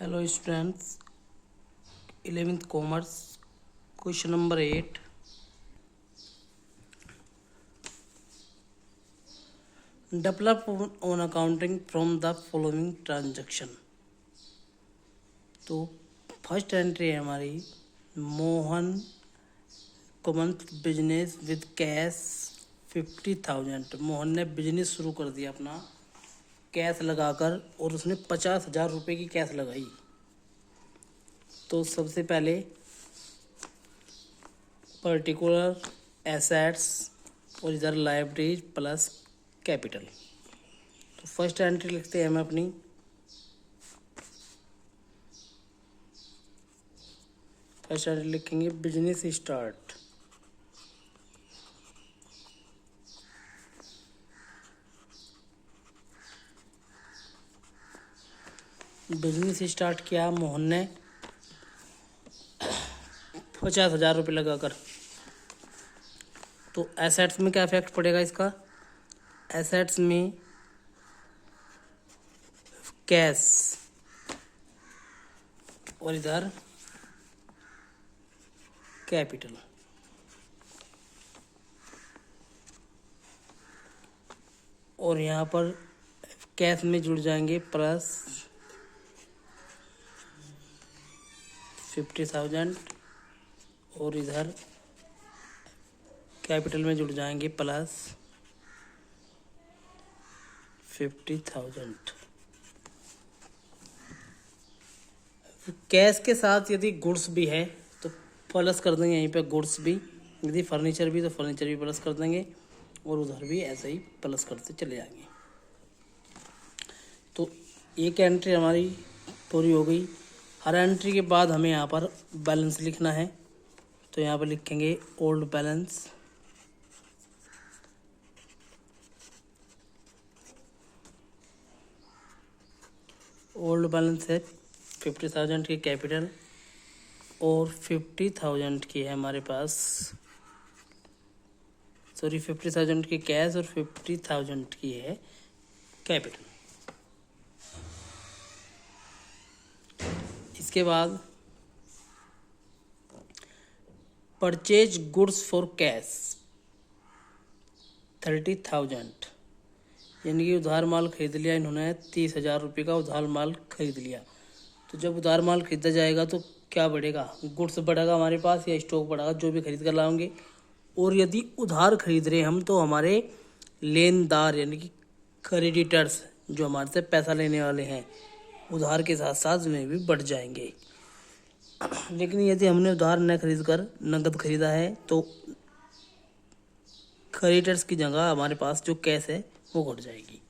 Hello students, 11th Commerce, question number 8. Develop on accounting from the following transaction. तो first entry है हमारी, Mohan commences business with cash 50,000। Mohan ने business शुरू कर दिया अपना कैश लगाकर और उसने 50,000 रुपये की कैश लगाई। तो सबसे पहले पर्टिकुलर एसेट्स और इधर लाइब्रेरीज प्लस कैपिटल। तो फर्स्ट एंट्री लिखते हैं हम अपनी, फर्स्ट एंट्री लिखेंगे बिजनेस स्टार्ट। बिजनेस स्टार्ट किया मोहन ने 50,000 रुपये लगाकर। तो एसेट्स में क्या इफेक्ट पड़ेगा इसका? एसेट्स में कैश और इधर कैपिटल। और यहाँ पर कैश में जुड़ जाएंगे प्लस 50,000 और इधर कैपिटल में जुड़ जाएंगे प्लस 50,000। कैश के साथ यदि गुड्स भी है तो प्लस कर देंगे यहीं पे गुड्स भी, यदि फर्नीचर भी तो फर्नीचर भी प्लस कर देंगे और उधर भी ऐसे ही प्लस करते चले जाएंगे। तो एक एंट्री हमारी पूरी हो गई। हर एंट्री के बाद हमें यहाँ पर बैलेंस लिखना है। तो यहाँ पर लिखेंगे ओल्ड बैलेंस, ओल्ड बैलेंस है 50,000 की कैपिटल और 50,000 की है हमारे पास, सॉरी 50,000 की कैश और 50,000 की है कैपिटल। इसके बाद परचेज गुड्स फॉर कैश 30,000, यानी कि उधार माल खरीद लिया इन्होंने, 30,000 रुपये का उधार माल खरीद लिया। तो जब उधार माल खरीदा जाएगा तो क्या बढ़ेगा? गुड्स बढ़ेगा हमारे पास या स्टॉक बढ़ेगा, जो भी खरीद कर लाएंगे। और यदि उधार खरीद रहे हम तो हमारे लेनदार यानी कि क्रेडिटर्स जो हमारे से पैसा लेने वाले हैं उधार के साथ साथ में भी बढ़ जाएंगे। लेकिन यदि हमने उधार न खरीद कर नकद खरीदा है तो क्रेडिटर्स की जगह हमारे पास जो कैश है वो घट जाएगी।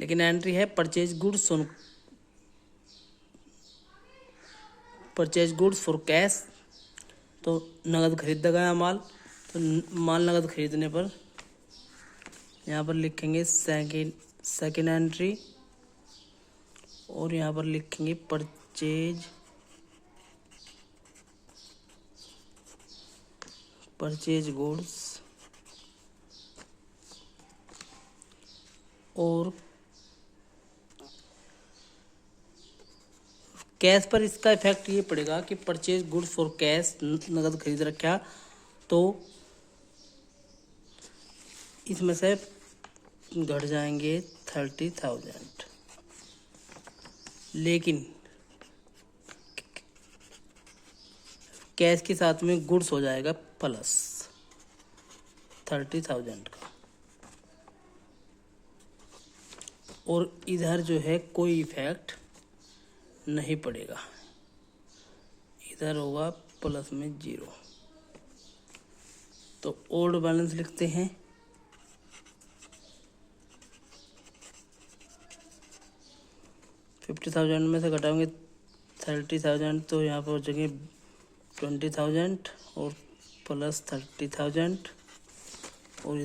लेकिन एंट्री है परचेज गुड्स फॉर कैश, तो नगद खरीदा गया माल। तो माल नगद खरीदने पर यहाँ पर लिखेंगे सेकेंड एंट्री और यहाँ पर लिखेंगे परचेज गुड्स और कैश पर इसका इफेक्ट ये पड़ेगा कि परचेज गुड्स फॉर कैश नगद खरीद रखा तो इसमें से घट जाएंगे 30,000। लेकिन कैश के साथ में गुड्स हो जाएगा प्लस 30,000 का। और इधर जो है कोई इफेक्ट नहीं पड़ेगा, इधर होगा प्लस में 0। तो ओल्ड बैलेंस लिखते हैं, $50,000 में से घटाएंगे 30,000 तो यहाँ पर हो जाएंगे 20,000 और प्लस 30,000 और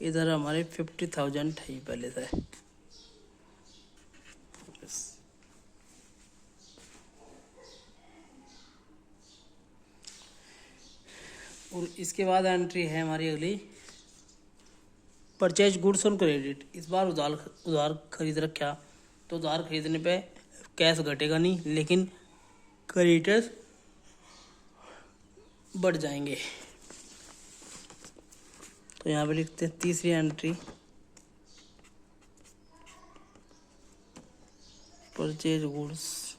इधर हमारे 50,000 है ही पहले से। और इसके बाद एंट्री है हमारी अगली परचेज गुड्स ऑन क्रेडिट, इस बार उधार उधार खरीद रखा तो उधार खरीदने पे कैश घटेगा नहीं, लेकिन क्रेडिटर्स बढ़ जाएंगे। तो यहाँ पे लिखते हैं तीसरी entry, purchase goods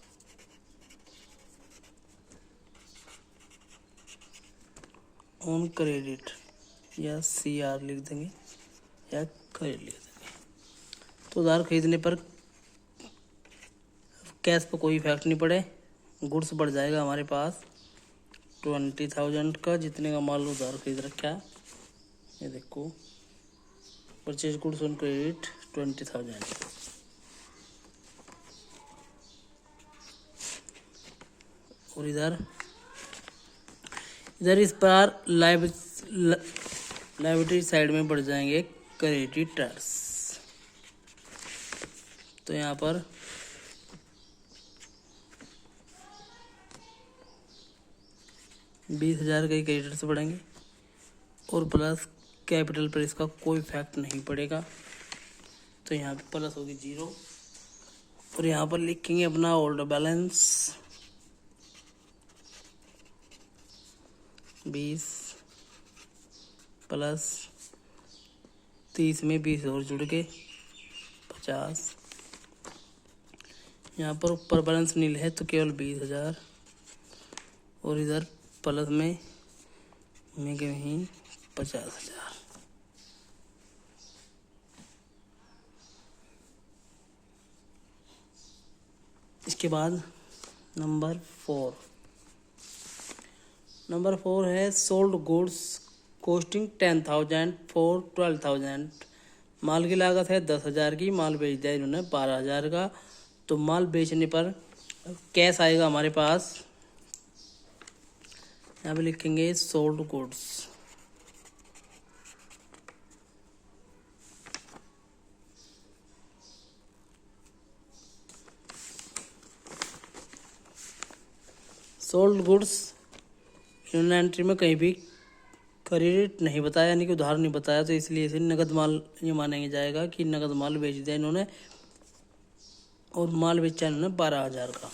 on credit, या CR लिख देंगे या क्रेडिट लिख देंगे। तो उधार खरीदने पर कैश पर कोई इफेक्ट नहीं पड़े, गुड्स बढ़ जाएगा हमारे पास 20,000 का, जितने का माल उधार खरीद रखा है। ये देखो, परचेज गुड्स ऑन क्रेडिट 20,000। और इधर इस बार लाइबिलिटी साइड में बढ़ जाएंगे क्रेडिटर्स। तो यहाँ पर 20,000 के क्रेडिटर्स बढ़ेंगे और प्लस कैपिटल पर इसका कोई इफेक्ट नहीं पड़ेगा। तो यहाँ पे प्लस होगी 0 और यहाँ पर लिखेंगे अपना ओल्ड बैलेंस 20 प्लस 30 में 20 और जुड़ के 50। यहाँ पर ऊपर बैलेंस नील है तो केवल 20,000 और इधर प्लस में वहीं 50,000। इसके बाद नंबर 4 है सोल्ड गुड्स कॉस्टिंग 10,000 फॉर 12,000। माल की लागत है 10,000 की, माल बेच दिया इन्होंने 12,000 का। तो माल बेचने पर कैश आएगा हमारे पास, यहाँ पे लिखेंगे सोल्ड गुड्स। सोल्ड गुड्स इन्होंने एंट्री में कहीं भी क्रेडिट नहीं बताया, यानी कि उधार नहीं बताया, तो इसलिए इसे नगद माल ये मानेंगे जाएगा कि नगद माल बेच दिया इन्होंने और माल बेचा इन्होंने 12,000 का।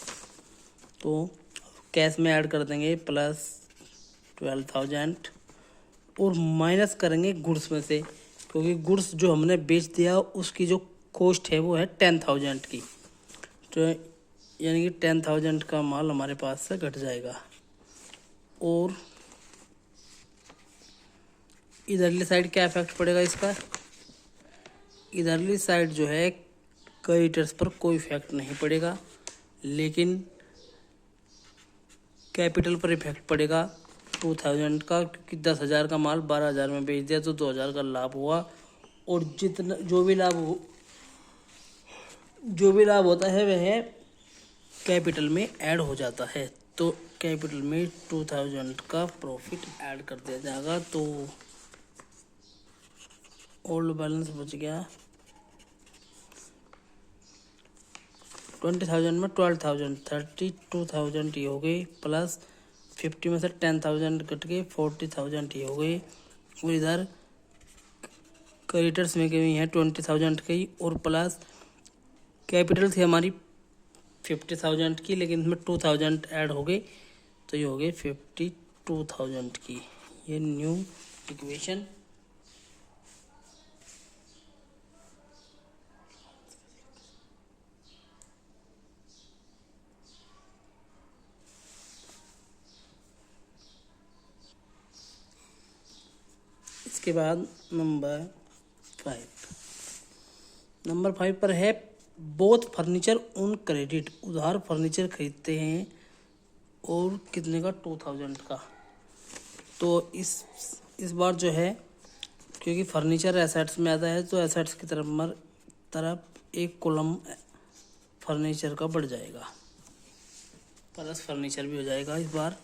तो कैश में ऐड कर देंगे प्लस 12,000 और माइनस करेंगे गुड्स में से, क्योंकि गुड्स जो हमने बेच दिया उसकी जो कॉस्ट है वो है 10,000 की। तो यानी कि 10,000 का माल हमारे पास से घट जाएगा। और इधरली साइड क्या इफेक्ट पड़ेगा इसका, इधरली साइड जो है क्रेडिटर्स पर कोई इफेक्ट नहीं पड़ेगा, लेकिन कैपिटल पर इफेक्ट पड़ेगा 2,000 का, क्योंकि 10,000 का माल 12,000 में बेच दिया तो 2,000 का लाभ हुआ। और जितना जो भी लाभ होता है वह कैपिटल में ऐड हो जाता है। तो कैपिटल में 2,000 का प्रॉफिट ऐड कर दिया जाएगा। तो ओल्ड बैलेंस बच गया 20,000 में 12,000 32,000 ये हो गई, प्लस 50 में से 10,000 कट के 40,000 ये हो गई। और इधर क्रेडिटर्स में गई है 20,000 की और प्लस कैपिटल थी हमारी 50,000 की, लेकिन इसमें 2,000 ऐड हो गई तो ये हो गई 52,000 की। ये न्यू इक्वेशन। इसके बाद नंबर 5 पर है बोथ फर्नीचर ऑन क्रेडिट, उधार फर्नीचर खरीदते हैं और कितने का 2,000 का। तो इस बार जो है क्योंकि फर्नीचर एसेट्स में आता है तो एसेट्स की तरफ एक कॉलम फर्नीचर का बढ़ जाएगा, प्लस फर्नीचर भी हो जाएगा इस बार।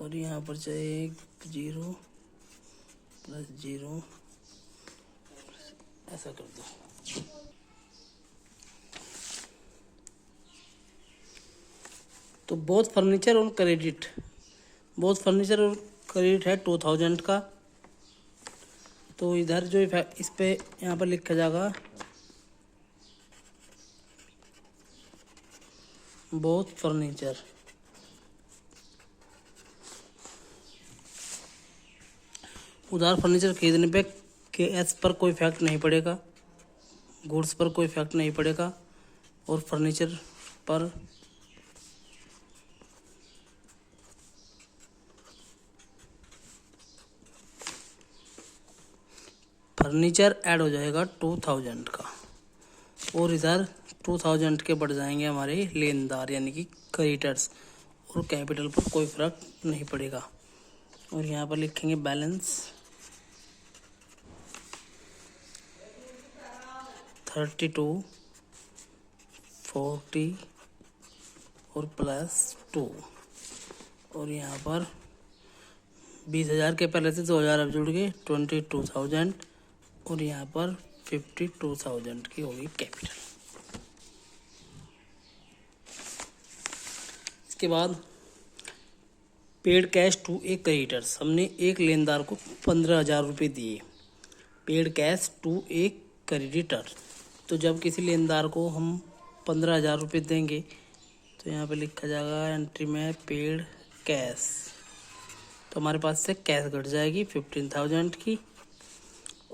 और यहाँ पर चाहे 0 प्लस 0 ऐसा कर दो। तो बोथ फर्नीचर और क्रेडिट है 2,000 का। तो इधर जो इस पे यहाँ पर लिखा जाएगा बोथ फर्नीचर। उधार फर्नीचर खरीदने पे कैश पर कोई इफेक्ट नहीं पड़ेगा, गुड्स पर कोई इफेक्ट नहीं पड़ेगा और फर्नीचर ऐड हो जाएगा 2000 का और इधर 2000 के बढ़ जाएंगे हमारे लेनदार यानी कि क्रेडिटर्स और कैपिटल पर कोई फर्क नहीं पड़ेगा। और यहाँ पर लिखेंगे बैलेंस 32, 40 और +2 और यहाँ पर 20,000 के पहले से 2,000 अब जुड़ गए 22,000 और यहाँ पर 52,000 की होगी कैपिटल। इसके बाद paid cash to a creditors, हमने एक लेनदार को 15,000 रुपये दिए, paid cash to a creditor. तो जब किसी लेनदार को हम 15,000 रुपये देंगे तो यहाँ पे लिखा जाएगा एंट्री में पेड कैश, तो हमारे पास से कैश घट जाएगी 15,000 की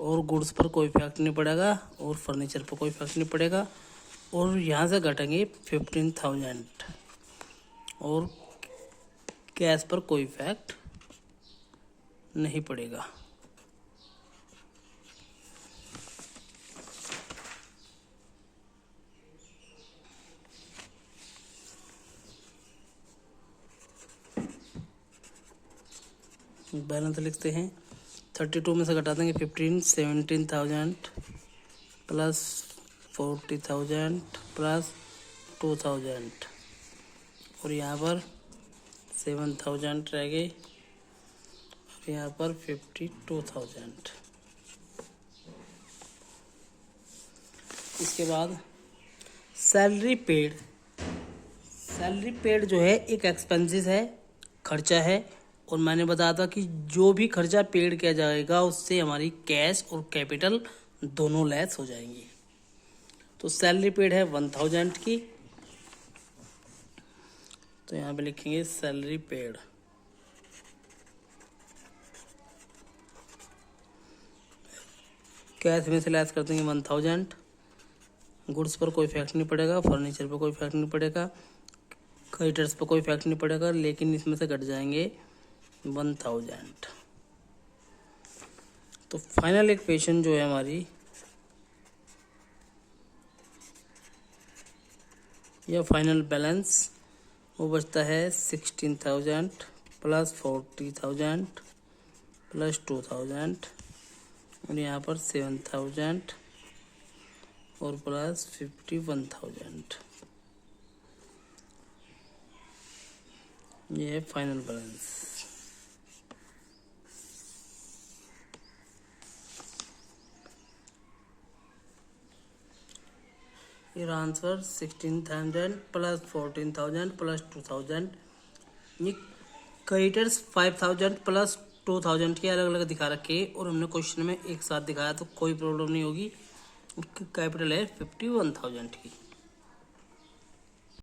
और गुड्स पर कोई इफेक्ट नहीं पड़ेगा और फर्नीचर पर कोई इफेक्ट नहीं पड़ेगा और यहाँ से घटेंगे 15,000 और कैश पर कोई इफेक्ट नहीं पड़ेगा। बैलेंस लिखते हैं 32 में से घटा देंगे 17,000 प्लस 40,000 प्लस 2,000 और यहाँ पर 7,000 रह गए और यहाँ पर 52,000। इसके बाद सैलरी पेड जो है एक एक्सपेंसेस है, खर्चा है और मैंने बताया था कि जो भी खर्चा पेड किया जाएगा उससे हमारी कैश और कैपिटल दोनों लेस हो जाएंगी। तो सैलरी पेड है 1,000 की, तो यहाँ पे लिखेंगे सैलरी पेड। कैश में से लेस कर देंगे 1,000, गुड्स पर कोई इफेक्ट नहीं पड़ेगा, फर्नीचर पर कोई इफेक्ट नहीं पड़ेगा, क्रेडिटर्स पर कोई इफेक्ट नहीं पड़ेगा, लेकिन इसमें से घट जाएंगे 1,000। तो फाइनल इक्वेशन जो है हमारी या फाइनल बैलेंस वो बचता है 16,000 प्लस 40,000 प्लस 2,000 और यहाँ पर 7,000 और प्लस 51,000। ये है फाइनल बैलेंस। ये आंसर 16,000 प्लस 14,000 प्लस 2,000। ये क्रेडिटर्स 5,000 प्लस 2,000 के अलग अलग दिखा रखे और हमने क्वेश्चन में एक साथ दिखाया तो कोई प्रॉब्लम नहीं होगी। कैपिटल है 51,000 की।